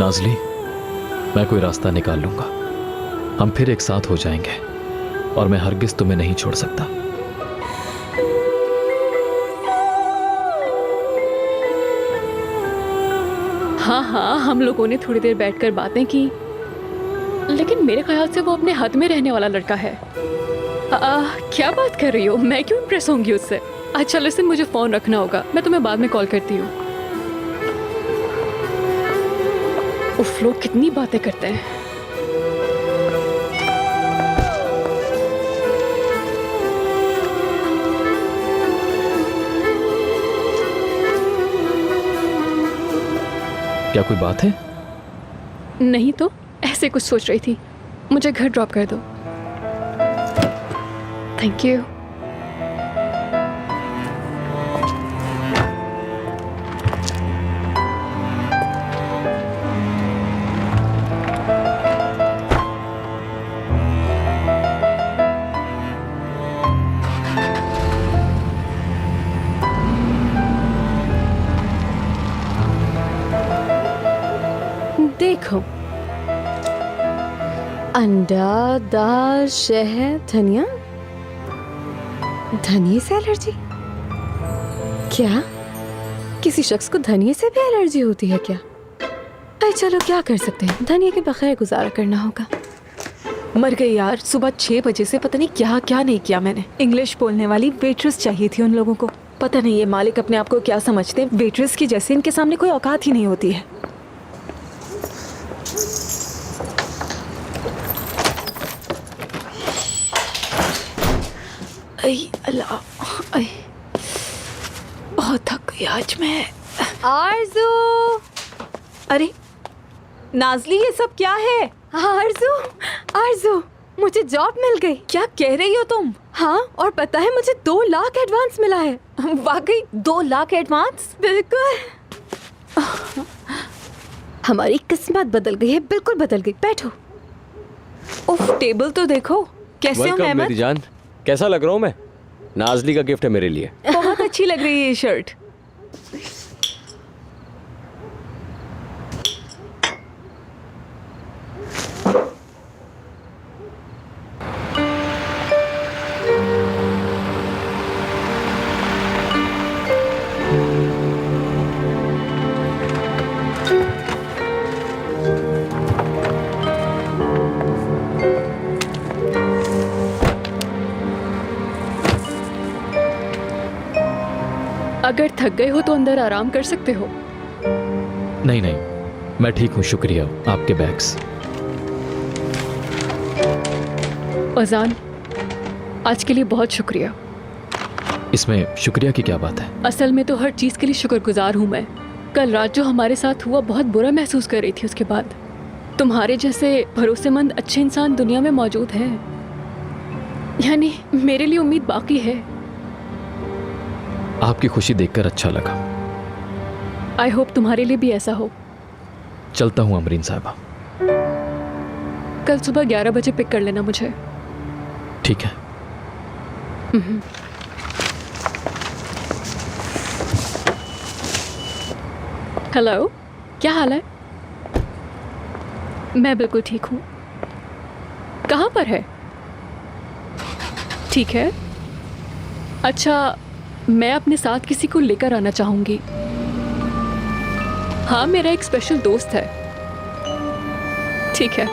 नाज़ली, मैं कोई रास्ता निकाल लूंगा। हम फिर एक साथ हो जाएंगे और मैं हरगिज तुम्हें नहीं छोड़ सकता। हाँ हाँ, हम लोगों ने थोड़ी देर बैठकर बातें की, लेकिन मेरे ख्याल से वो अपने हद में रहने वाला लड़का है। क्या बात कर रही हो? मैं क्यों इम्प्रेस होंगी उससे? अच्छा लिसन, मुझे फोन रखना होगा, मैं तुम्हें बाद में कॉल करती हूँ। उफ, लोग कितनी बातें करते हैं। क्या कोई बात है? नहीं तो ऐसे कुछ सोच रही थी। मुझे घर ड्रॉप कर दो। Thank you. देखो, अंडा, दाल, शहद, धनिया। धनिया से एलर्जी? क्या किसी शख्स को धनिया से भी एलर्जी होती है क्या? भाई चलो, क्या कर सकते हैं, धनिया के बगैर गुजारा करना होगा। मर गई यार, सुबह 6 बजे से पता नहीं क्या क्या नहीं किया मैंने। इंग्लिश बोलने वाली वेट्रेस चाहिए थी उन लोगों को। पता नहीं ये मालिक अपने आप को क्या समझते हैं, वेट्रेस की जैसे इनके सामने कोई औकात ही नहीं होती है। अल्लाह, बहुत थक गई आज मैं। आरज़ू, अरे नाज़ली, ये सब क्या है? आरज़ू, आरज़ू, मुझे जॉब मिल गई। क्या कह रही हो तुम? हाँ, और पता है मुझे 2 लाख एडवांस मिला है। वाकई 2 लाख एडवांस? बिल्कुल। हमारी किस्मत बदल गई है, बिल्कुल बदल गई। बैठो। उफ, टेबल तो देखो। कैसे हो वेलकम मेहमद? मेरी जान, कैसा लग रहा हूँ मैं? नाज़ली का गिफ्ट है मेरे लिए। बहुत अच्छी लग रही है ये शर्ट। अगर थक गए हो तो अंदर आराम कर सकते हो। नहीं नहीं, मैं ठीक हूँ, शुक्रिया। आपके बैग्स। अजान, आज के लिए बहुत शुक्रिया। इसमें शुक्रिया की क्या बात है? असल में तो हर चीज़ के लिए शुक्रगुजार हूँ मैं। कल रात जो हमारे साथ हुआ, बहुत बुरा महसूस कर रही थी उसके बाद। तुम्हारे जैसे भरोसेमंद अच्छे इंसान दुनिया में मौजूद हैं, यानी मेरे लिए उम्मीद बाकी है। आपकी खुशी देखकर अच्छा लगा। आई होप तुम्हारे लिए भी ऐसा हो। चलता हूँ अमरीन साहबा। कल सुबह 11 बजे पिक कर लेना मुझे। ठीक है। हेलो, क्या हाल है? मैं बिल्कुल ठीक हूँ। कहाँ पर है? ठीक है। अच्छा, मैं अपने साथ किसी को लेकर आना चाहूँगी। हाँ, मेरा एक स्पेशल दोस्त है। ठीक है।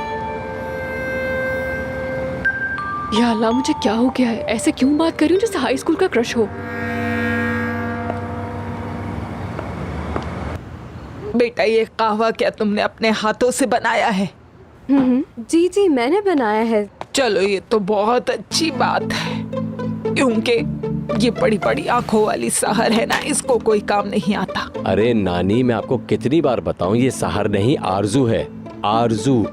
या अल्लाह, मुझे क्या हो गया है? ऐसे क्यों बात कर रही हूँ जैसे हाई स्कूल का क्रश हो? बेटा, ये कहवा क्या तुमने अपने हाथों से बनाया है? जी जी, मैंने बनाया है। चलो, ये तो बहुत अच्छी बात है, क्योंकि ये बड़ी बड़ी आंखों वाली सहर है ना, इसको कोई काम नहीं आता। अरे नानी, मैं आपको कितनी बार बताऊं, ये सहर नहीं आरजू है, आरजू।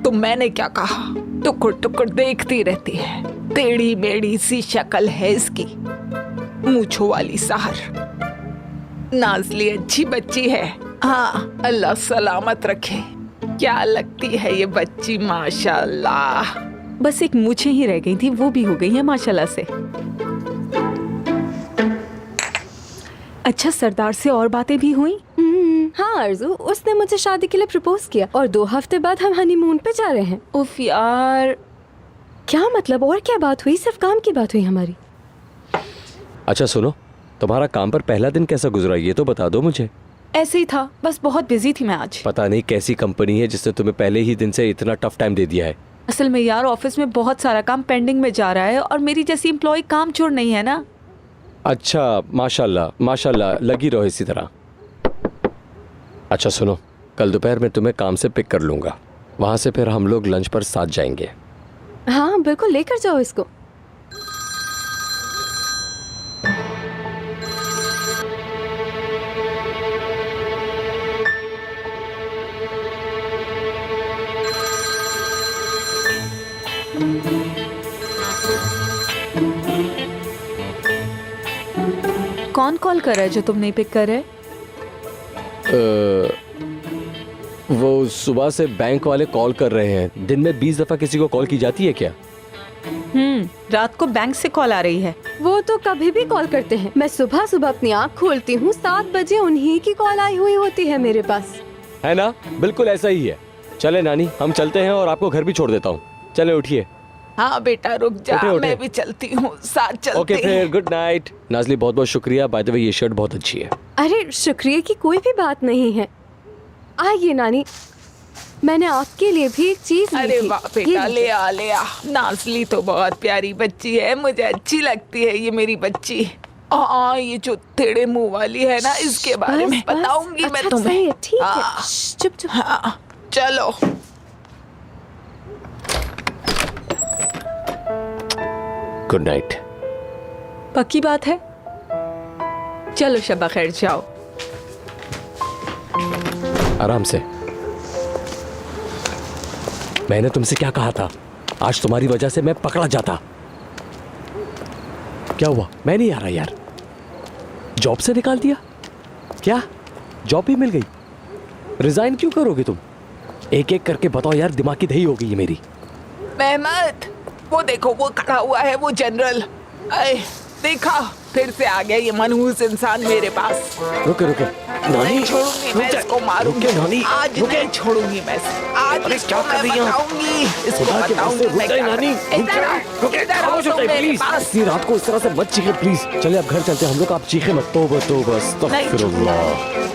तो मैंने क्या कहा? टुकुर टुकुर देखती रहती है, टेढ़ी मेढ़ी सी शक्ल है इसकी, मूंछों वाली सहर। नाज़ली अच्छी बच्ची है, हाँ, अल्लाह सलामत रखे। क्या लगती है ये बच्ची, माशाल्लाह। बस एक मूछें ही रह गई थी, वो भी हो गई है माशाल्लाह से। अच्छा, सरदार से और बातें भी हुई? हाँ अर्जू, उसने मुझे शादी के लिए प्रपोज किया और 2 हफ्ते बाद हम हनीमून पे जा रहे हैं। उफ यार। क्या मतलब, और क्या बात हुई? सिर्फ काम की बात हुई हमारी। अच्छा सुनो, तुम्हारा काम पर पहला दिन कैसा गुजरा ये तो बता दो मुझे। ऐसे ही था, बस बहुत बिजी थी मैं आज। पता नहीं कैसी कंपनी है जिसने तुम्हें पहले ही दिन से इतना टफ टाइम दे दिया है। असल में यार ऑफिस में बहुत सारा काम पेंडिंग में जा रहा है और मेरी जैसी एम्प्लॉय काम चोर नहीं है ना। अच्छा, माशाल्लाह माशाल्लाह, लगी रहो इसी तरह। अच्छा सुनो, कल दोपहर में तुम्हें काम से पिक कर लूँगा, वहाँ से फिर हम लोग लंच पर साथ जाएंगे। हाँ बिल्कुल, लेकर जाओ इसको। कौन कॉल कर रहा है जो तुम नहीं पिक कर रहे? वो सुबह से बैंक वाले कॉल कर रहे हैं। दिन में 20 दफ़ा किसी को कॉल की जाती है क्या? रात को बैंक से कॉल आ रही है। वो तो कभी भी कॉल करते हैं। मैं सुबह सुबह अपनी आँख खोलती हूँ, 7 बजे उन्हीं की कॉल आई हुई होती है मेरे पास। है ना, बिल्कुल ऐसा ही है। चले नानी, हम चलते हैं और आपको घर भी छोड़ देता हूँ। चले उठिए। हाँ बेटा रुक जा, उठे, उठे। मैं भी चलती हूँ, साथ चलते ओके फिर, गुड नाइट। नाजली बहुत बहुत शुक्रिया, बाय द वे ये शर्ट बहुत अच्छी है। अरे शुक्रिया की कोई भी बात नहीं है। आइए नानी, मैंने आपके लिए भी एक चीज ली अरे थी। वाह बेटा, ये ले आ ले आ। नाजली तो बहुत प्यारी बच्ची है, मुझे अच्छी लगती है ये मेरी बच्ची। ये जो टेढ़े मुंह वाली है ना, इसके बारे में बताऊंगी मैं अच्छा, तुम्हें। सही है, ठीक है। हाँ। चुप चुप। हाँ, चलो। Good night. पक्की बात है, चलो शबा खैर, जाओ। आराम से। मैंने तुमसे क्या कहा था, आज तुम्हारी वजह से मैं पकड़ा जाता। क्या हुआ? मैं नहीं आ रहा यार। जॉब से निकाल दिया क्या? जॉब भी मिल गई? रिजाइन क्यों करोगे तुम? एक एक करके बताओ यार, दिमाग की दही हो गई है मेरी। मेहमद, वो देखो वो खड़ा हुआ है, वो जनरल। देखा, फिर से आ गया ये मनहूस इंसान मेरे पास। रुके रुके नहीं छोड़ूंगी मैं इसको, मारूंगी नानी, आज नहीं छोड़ूंगी मैं आज। अरे इसको क्या कर मैं रही हैं? बताऊंगी, इसको खुदा के वास्ते, बताऊंगी मैं रुक जाए क्या- नानी, इधर आ, इधर आओ तुम मेरे प्लीज। पास। इतनी रात को इस तरह से मत चीखे प्लीज। चले अब घर चलते हैं हम लोग, आप चीखे मत। तोबा तोबा, नहीं अस्तगफिरुल्लाह।